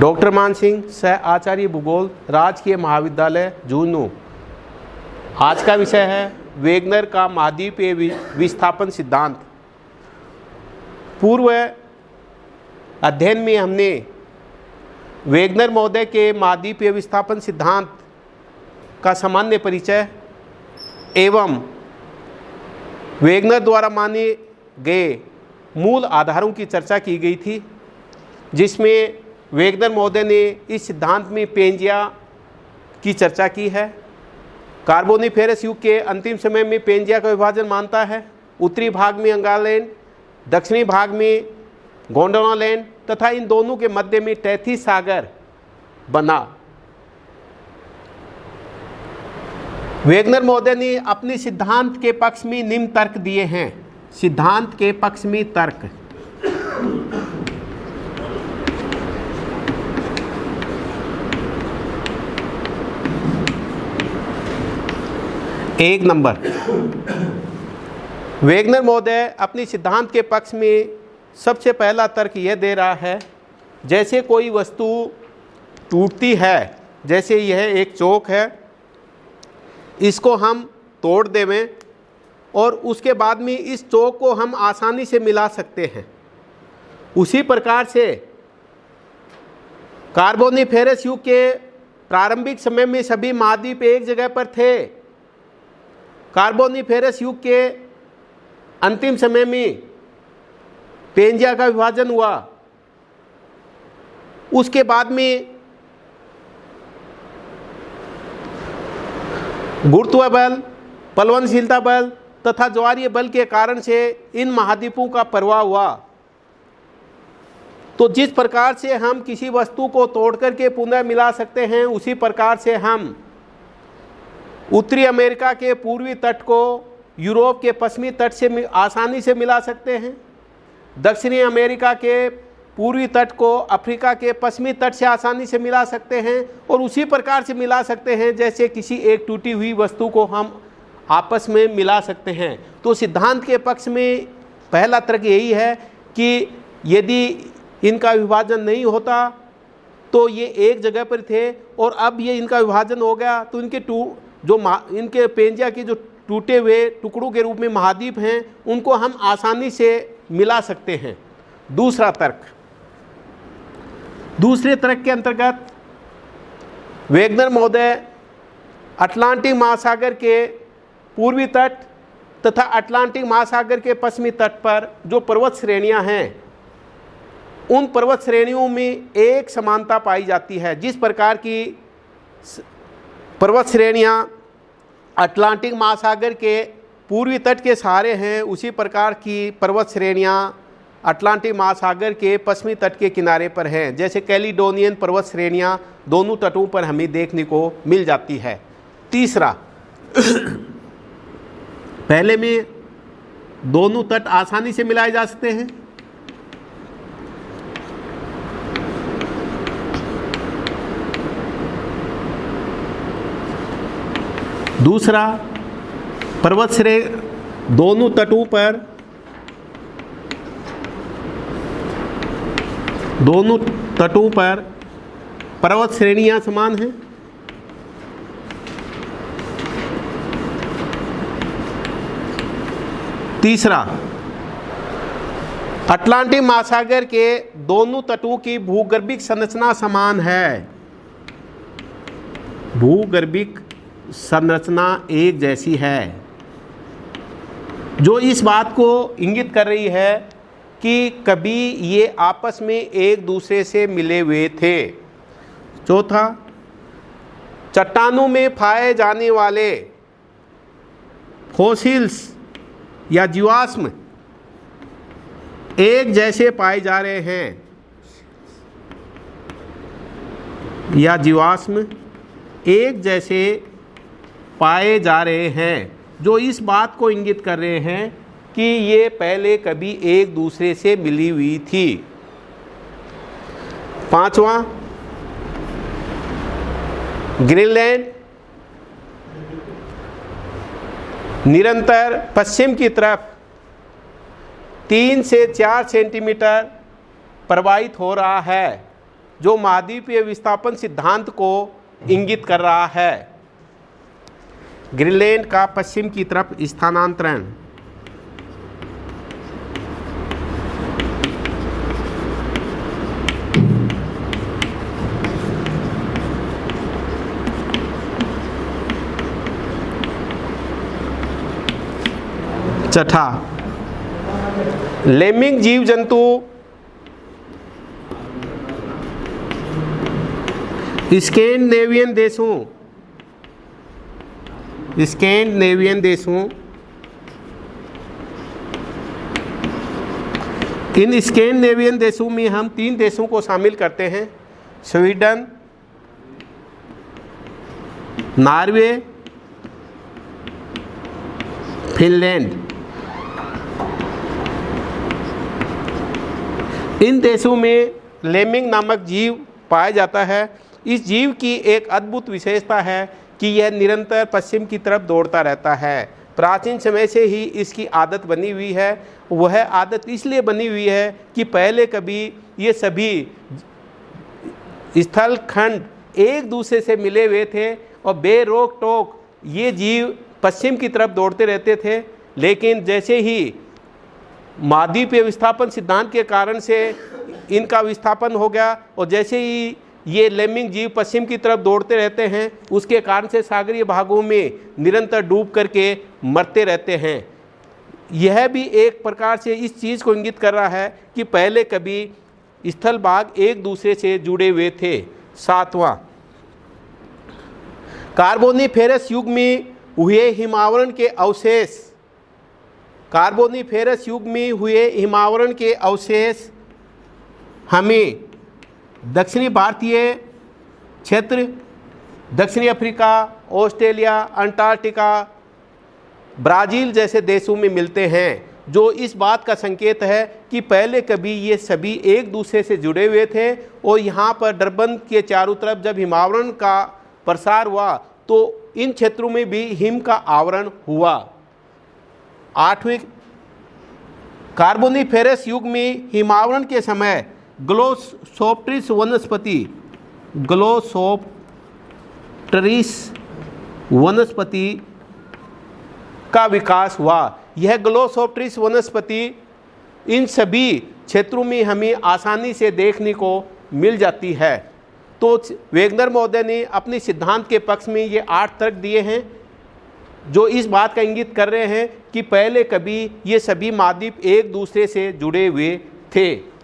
Doctor मान सिंह, सह आचार्य भूगोल, राजकीय महाविद्यालय झुंझुनू। आज का विषय है वेगनर का महाद्वीपीय विस्थापन सिद्धांत। पूर्व अध्ययन में हमने वेगनर महोदय के महाद्वीपीय विस्थापन सिद्धांत का सामान्य परिचय एवं वेगनर द्वारा माने गए मूल आधारों की चर्चा की गई थी, जिसमें वेगनर महोदय ने इस सिद्धांत में पेंजिया की चर्चा की है। कार्बोनिफेरस युग के अंतिम समय में पेंजिया का विभाजन मानता है। उत्तरी भाग में अंगालैंड, दक्षिणी भाग में गोंडवानालैंड तथा इन दोनों के मध्य में टैथिस सागर बना। वेगनर महोदय ने अपने सिद्धांत के पक्ष में निम्न तर्क दिए हैं। सिद्धांत के पक्ष में तर्क: एक नंबर, वेगनर महोदय अपने सिद्धांत के पक्ष में सबसे पहला तर्क यह दे रहा है, जैसे कोई वस्तु टूटती है, जैसे यह एक चौक है, इसको हम तोड़ देवें और उसके बाद में इस चौक को हम आसानी से मिला सकते हैं। उसी प्रकार से कार्बोनिफेरस युग के प्रारंभिक समय में सभी महाद्वीप एक जगह पर थे। कार्बोनिफेरस युग के अंतिम समय में पेंजिया का विभाजन हुआ। उसके बाद में गुरुत्व बल, प्लवनशीलता बल तथा ज्वारीय बल के कारण से इन महाद्वीपों का प्रवाह हुआ। तो जिस प्रकार से हम किसी वस्तु को तोड़ करके पुनः मिला सकते हैं, उसी प्रकार से हम उत्तरी अमेरिका के पूर्वी तट को यूरोप के पश्चिमी तट से आसानी से मिला सकते हैं। दक्षिणी अमेरिका के पूर्वी तट को अफ्रीका के पश्चिमी तट से आसानी से मिला सकते हैं और उसी प्रकार से मिला सकते हैं जैसे किसी एक टूटी हुई वस्तु को हम आपस में मिला सकते हैं। तो सिद्धांत के पक्ष में पहला तर्क यही है कि यदि इनका विभाजन नहीं होता तो ये एक जगह पर थे और अब ये इनका विभाजन हो गया तो इनके पेंजिया के जो टूटे हुए टुकड़ों के रूप में महाद्वीप हैं, उनको हम आसानी से मिला सकते हैं। दूसरा तर्क, दूसरे तर्क के अंतर्गत वेगनर महोदय अटलांटिक महासागर के पूर्वी तट तथा अटलांटिक महासागर के पश्चिमी तट पर जो पर्वत श्रेणियां हैं, उन पर्वत श्रेणियों में एक समानता पाई जाती है। जिस प्रकार की पर्वत श्रेणियां अटलांटिक महासागर के पूर्वी तट के सहारे हैं, उसी प्रकार की पर्वत श्रेणियां अटलांटिक महासागर के पश्चिमी तट के किनारे पर हैं। जैसे कैलिडोनियन पर्वत श्रेणियां दोनों तटों पर हमें देखने को मिल जाती है। तीसरा, पहले में दोनों तट आसानी से मिलाए जा सकते हैं। दूसरा, पर्वत श्रेणी दोनों तटों पर पर्वत श्रेणियां समान हैं। तीसरा, अटलांटिक महासागर के दोनों तटों की भूगर्भिक संरचना समान है। भूगर्भिक संरचना एक जैसी है, जो इस बात को इंगित कर रही है कि कभी ये आपस में एक दूसरे से मिले हुए थे। चौथा, चट्टानों में पाए जाने वाले फॉसिल्स या जीवाश्म एक जैसे पाए जा रहे हैं, या जीवाश्म एक जैसे पाए जा रहे हैं, जो इस बात को इंगित कर रहे हैं कि ये पहले कभी एक दूसरे से मिली हुई थी। पांचवा, ग्रीनलैंड निरंतर पश्चिम की तरफ 3 से 4 सेंटीमीटर प्रवाहित हो रहा है, जो महाद्वीपीय विस्थापन सिद्धांत को इंगित कर रहा है। ग्रीनलैंड का पश्चिम की तरफ स्थानांतरण। छठा, लेमिंग जीव जंतु स्कैंडिनेवियन देशों इन स्कैंडिनेवियन देशों में हम 3 देशों को शामिल करते हैं, स्वीडन, नॉर्वे, फिनलैंड। इन देशों में लेमिंग नामक जीव पाया जाता है। इस जीव की एक अद्भुत विशेषता है कि यह निरंतर पश्चिम की तरफ दौड़ता रहता है। प्राचीन समय से ही इसकी आदत बनी हुई है। वह आदत इसलिए बनी हुई है कि पहले कभी ये सभी स्थल खंड एक दूसरे से मिले हुए थे और बेरोक टोक ये जीव पश्चिम की तरफ दौड़ते रहते थे। लेकिन जैसे ही महाद्वीपीय विस्थापन सिद्धांत के कारण से इनका विस्थापन हो गया और जैसे ही ये लेमिंग जीव पश्चिम की तरफ दौड़ते रहते हैं, उसके कारण से सागरीय भागों में निरंतर डूब करके मरते रहते हैं। यह भी एक प्रकार से इस चीज़ को इंगित कर रहा है कि पहले कभी स्थल भाग एक दूसरे से जुड़े हुए थे। 7वां, कार्बोनिफेरस युग में हुए हिमावरण के अवशेष। कार्बोनिफेरस युग में हुए हिमावरण के अवशेष हमें दक्षिणी भारतीय क्षेत्र, दक्षिणी अफ्रीका, ऑस्ट्रेलिया, अंटार्कटिका, ब्राज़ील जैसे देशों में मिलते हैं, जो इस बात का संकेत है कि पहले कभी ये सभी एक दूसरे से जुड़े हुए थे और यहाँ पर डरबन के चारों तरफ जब हिमावरण का प्रसार हुआ तो इन क्षेत्रों में भी हिम का आवरण हुआ। 8वें, कार्बोनिफेरस युग में हिमावरण के समय ग्लोसोप्टेरिस वनस्पति का विकास हुआ। यह ग्लोसोप्टेरिस वनस्पति इन सभी क्षेत्रों में हमें आसानी से देखने को मिल जाती है। तो वेगनर महोदय ने अपने सिद्धांत के पक्ष में ये 8 तर्क दिए हैं, जो इस बात का इंगित कर रहे हैं कि पहले कभी ये सभी महाद्वीप एक दूसरे से जुड़े हुए थे।